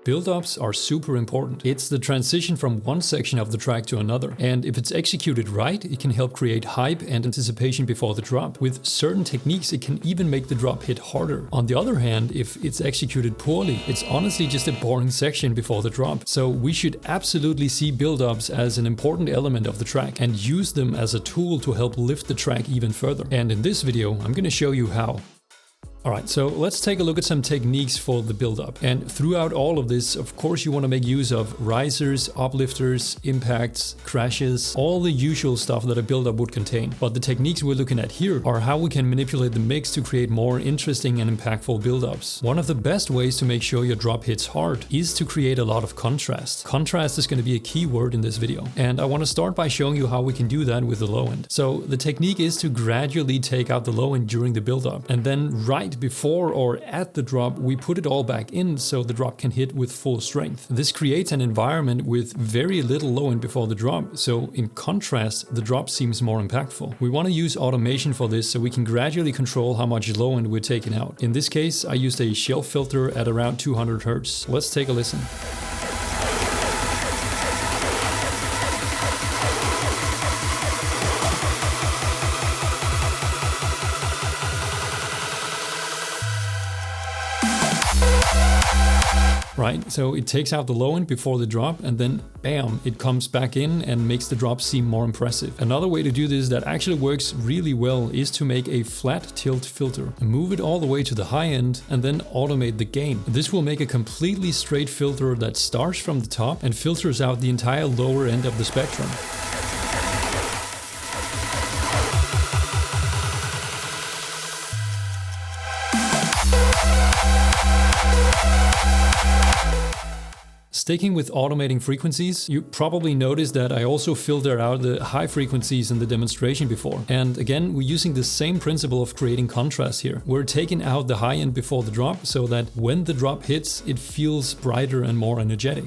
Build-ups are super important. It's the transition from one section of the track to another, and if it's executed right, it can help create hype and anticipation before the drop. With certain techniques, it can even make the drop hit harder. On the other hand, if it's executed poorly, it's honestly just a boring section before the drop. So we should absolutely see build-ups as an important element of the track and use them as a tool to help lift the track even further. And in this video, I'm going to show you how. Alright, so let's take a look at some techniques for the build-up. And throughout all of this, of course, you want to make use of risers, uplifters, impacts, crashes, all the usual stuff that a build-up would contain. But the techniques we're looking at here are how we can manipulate the mix to create more interesting and impactful build-ups. One of the best ways to make sure your drop hits hard is to create a lot of contrast. Contrast is going to be a key word in this video. And I want to start by showing you how we can do that with the low end. So the technique is to gradually take out the low end during the build-up, and then right before or at the drop, we put it all back in so the drop can hit with full strength. This creates an environment with very little low end before the drop, so in contrast, the drop seems more impactful. We want to use automation for this so we can gradually control how much low end we're taking out. In this case, I used a shelf filter at around 200 Hz. Let's take a listen. Right, so it takes out the low end before the drop, and then bam, it comes back in and makes the drop seem more impressive. Another way to do this that actually works really well is to make a flat tilt filter. Move it all the way to the high end and then automate the gain. This will make a completely straight filter that starts from the top and filters out the entire lower end of the spectrum. Sticking with automating frequencies, you probably noticed that I also filtered out the high frequencies in the demonstration before. And again, we're using the same principle of creating contrast here. We're taking out the high end before the drop so that when the drop hits, it feels brighter and more energetic.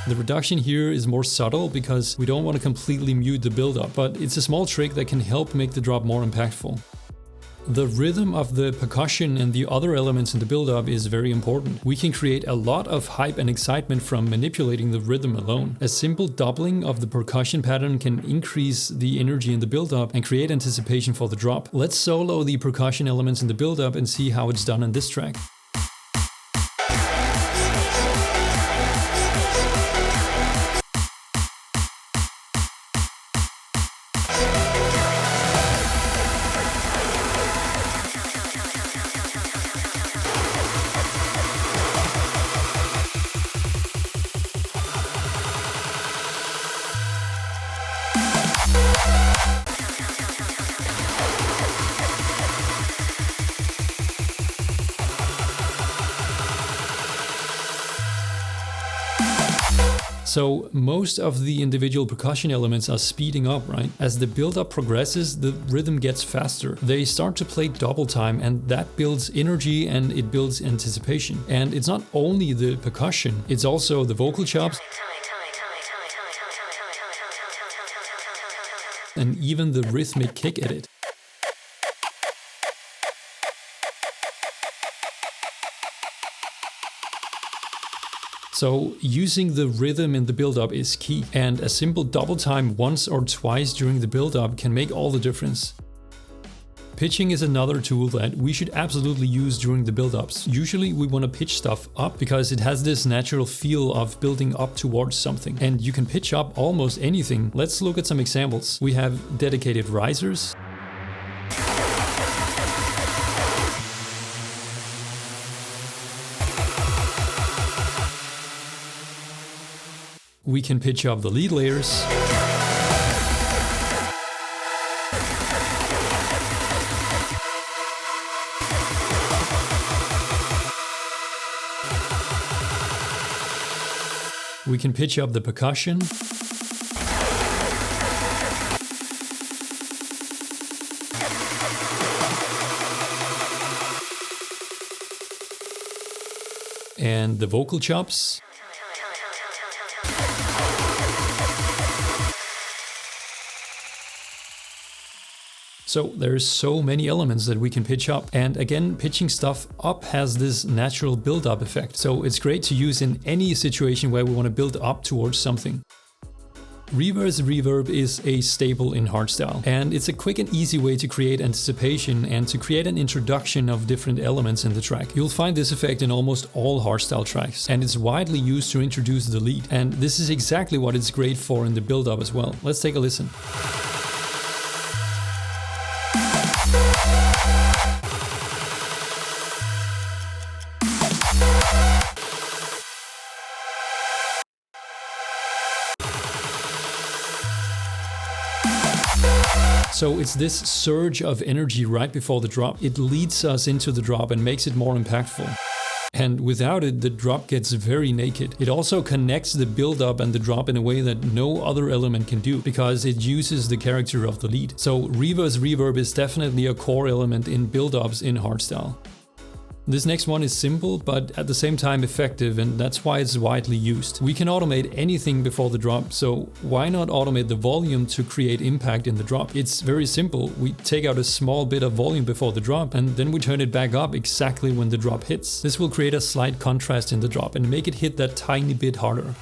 The reduction here is more subtle because we don't want to completely mute the buildup, but it's a small trick that can help make the drop more impactful. The rhythm of the percussion and the other elements in the buildup is very important. We can create a lot of hype and excitement from manipulating the rhythm alone. A simple doubling of the percussion pattern can increase the energy in the buildup and create anticipation for the drop. Let's solo the percussion elements in the buildup and see how it's done in this track. So most of the individual percussion elements are speeding up, right? As the build-up progresses, the rhythm gets faster. They start to play double time, and that builds energy and it builds anticipation. And it's not only the percussion, it's also the vocal chops and even the rhythmic kick edit. So using the rhythm in the build-up is key, and a simple double time once or twice during the build-up can make all the difference. Pitching is another tool that we should absolutely use during the build-ups. Usually we want to pitch stuff up because it has this natural feel of building up towards something, and you can pitch up almost anything. Let's look at some examples. We have dedicated risers. We can pitch up the lead layers. We can pitch up the percussion. and the vocal chops. So there's so many elements that we can pitch up, and again, pitching stuff up has this natural build-up effect, so it's great to use in any situation where we want to build up towards something. Reverse reverb is a staple in Hardstyle, and it's a quick and easy way to create anticipation and to create an introduction of different elements in the track. You'll find this effect in almost all Hardstyle tracks, and it's widely used to introduce the lead, and this is exactly what it's great for in the build-up as well. Let's take a listen. So it's this surge of energy right before the drop. It leads us into the drop and makes it more impactful. And without it, the drop gets very naked. It also connects the build-up and the drop in a way that no other element can do, because it uses the character of the lead. So reverse reverb is definitely a core element in build-ups in Hardstyle. This next one is simple, but at the same time effective, and that's why it's widely used. We can automate anything before the drop, so why not automate the volume to create impact in the drop? It's very simple. We take out a small bit of volume before the drop, and then we turn it back up exactly when the drop hits. This will create a slight contrast in the drop and make it hit that tiny bit harder.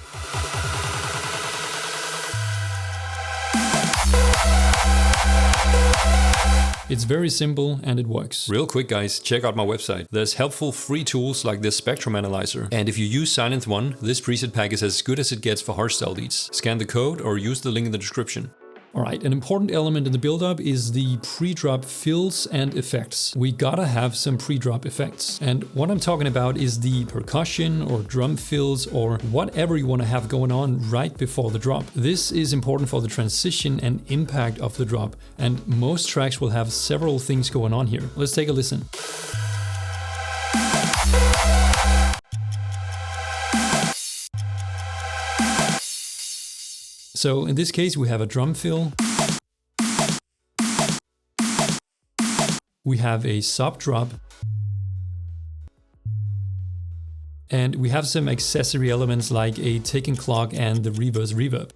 It's very simple and it works. Real quick guys, check out my website. There's helpful free tools like this spectrum analyzer. And if you use Silent One, this preset pack is as good as it gets for Hardstyle leads. Scan the code or use the link in the description. Alright, an important element in the build-up is the pre-drop fills and effects. We gotta have some pre-drop effects. And what I'm talking about is the percussion or drum fills or whatever you want to have going on right before the drop. This is important for the transition and impact of the drop, and most tracks will have several things going on here. Let's take a listen. So in this case we have a drum fill, we have a sub drop, and we have some accessory elements like a ticking clock and the reverse reverb.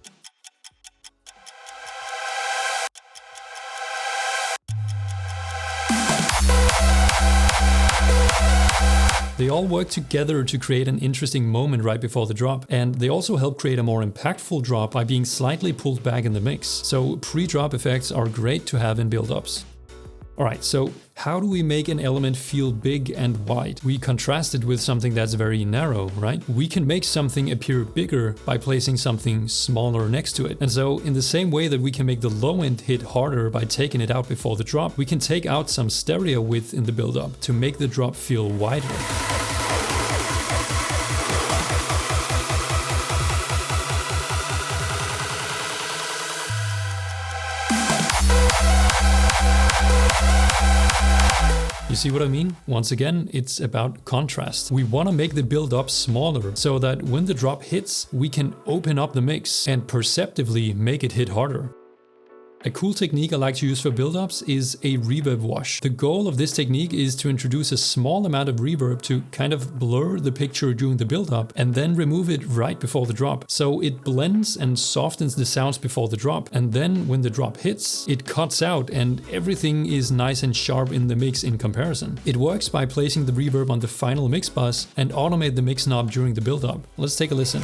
They all work together to create an interesting moment right before the drop, and they also help create a more impactful drop by being slightly pulled back in the mix. So pre-drop effects are great to have in build-ups. Alright, so how do we make an element feel big and wide? We contrast it with something that's very narrow, right? We can make something appear bigger by placing something smaller next to it. And so in the same way that we can make the low end hit harder by taking it out before the drop, we can take out some stereo width in the build-up to make the drop feel wider. You see what I mean? Once again, it's about contrast. We want to make the build-up smaller so that when the drop hits, we can open up the mix and perceptively make it hit harder. A cool technique I like to use for build-ups is a reverb wash. The goal of this technique is to introduce a small amount of reverb to kind of blur the picture during the build-up and then remove it right before the drop. So it blends and softens the sounds before the drop, and then when the drop hits, it cuts out and everything is nice and sharp in the mix in comparison. It works by placing the reverb on the final mix bus and automate the mix knob during the build-up. Let's take a listen.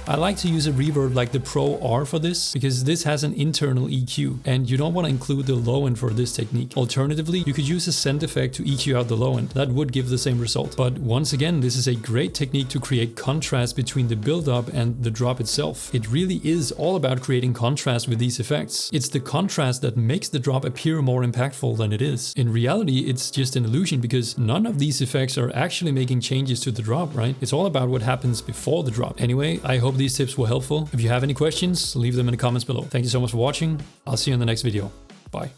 I like to use a reverb like the Pro R for this, because this has an internal EQ, and you don't want to include the low end for this technique. Alternatively, you could use a send effect to EQ out the low end. That would give the same result. But once again, this is a great technique to create contrast between the build-up and the drop itself. It really is all about creating contrast with these effects. It's the contrast that makes the drop appear more impactful than it is. In reality, it's just an illusion, because none of these effects are actually making changes to the drop, right? It's all about what happens before the drop. Anyway, I hope these tips were helpful. If you have any questions, leave them in the comments below. Thank you so much for watching. I'll see you in the next video. Bye.